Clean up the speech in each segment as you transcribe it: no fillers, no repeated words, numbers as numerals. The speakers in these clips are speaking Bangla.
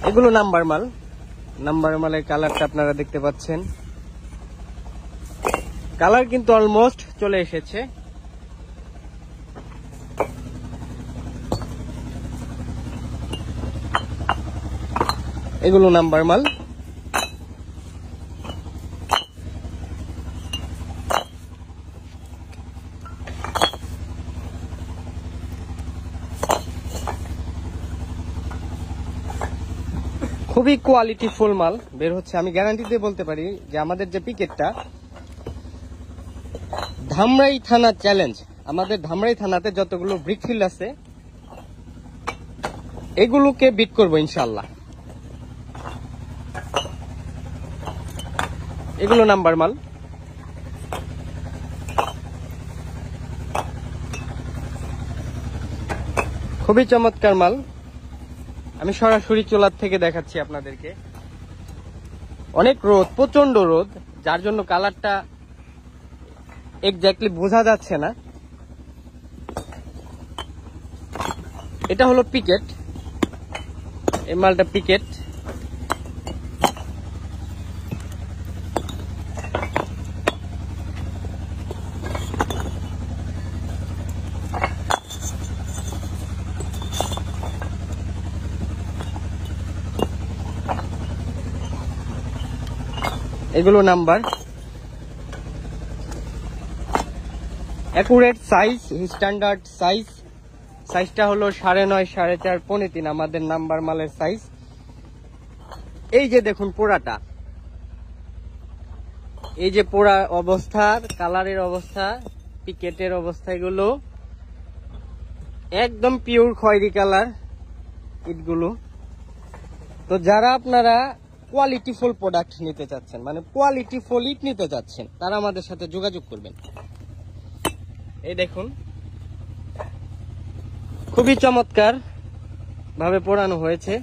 এগুলো নাম্বার মাল। নাম্বার মালের কালারটা আপনারা দেখতে পাচ্ছেন, কালার কিন্তু অলমোস্ট চলে এসেছে। এগুলো নাম্বার মাল। খুবই কোয়ালিটি ফুল মাল বের হচ্ছে। আমি গ্যারান্টি দিয়ে বলতে পারি যে আমাদের যে পিকেটটা ধামরাই থানা চ্যালেঞ্জ, আমাদের ধামরাই থানাতে যতগুলো ব্রিকফিল্ড আছে এগুলোকে বিট করবো ইনশাল্লাহ। এগুলো নাম্বার মাল। খুবই চমৎকার মাল। আমি সরাসরি চুলার থেকে দেখাচ্ছি আপনাদেরকে। অনেক রোদ, প্রচন্ড রোদ, যার জন্য কালারটা এক্স্যাক্টলি বোঝা যাচ্ছে না। এটা হলো পিকেট, এই মালটা পিকেট। এগুলো number. Accurate size, standard size. সাইজটা হলো 9.5, 4.5, 4.5 আমাদের নাম্বার মালের সাইজ। এই যে দেখুন পোড়াটা, এই যে পোড়া অবস্থার, কালারের অবস্থা, পিকেটের অবস্থা, এগুলো একদম পিওর খয়েরি কালার ইটগুলো। তো যারা আপনারা কোয়ালিটি ফুল প্রোডাক্ট নিতে চাচ্ছেন, মানে কোয়ালিটি ফুল ইট নিতে চাচ্ছেন, তারা আমাদের সাথে যোগাযোগ করবেন। এই দেখুন খুবই চমৎকার ভাবে পোড়ানো হয়েছে।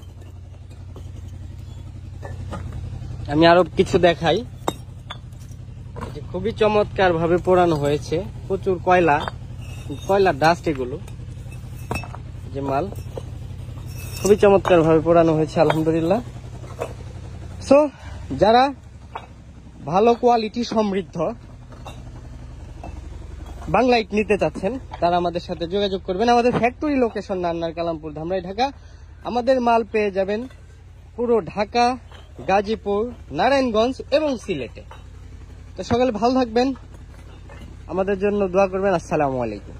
আমি আরো কিছু দেখাই। খুবই চমৎকার ভাবে পোড়ানো হয়েছে, প্রচুর কয়লা ডাস্ট, এগুলো যে মাল খুবই চমৎকার ভাবে পোড়ানো হয়েছে আলহামদুলিল্লাহ। সো যারা ভালো কোয়ালিটি সমৃদ্ধ বাংলা ইট নিতে চাচ্ছেন তারা আমাদের সাথে যোগাযোগ করবেন। আমাদের ফ্যাক্টরি লোকেশন নান্নার কালামপুর, ধামরাই, ঢাকা। আমাদের মাল পেয়ে যাবেন পুরো ঢাকা, গাজীপুর, নারায়ণগঞ্জ এবং সিলেটে। তো সকালে ভালো থাকবেন, আমাদের জন্য দোয়া করবেন। আসসালামু আলাইকুম।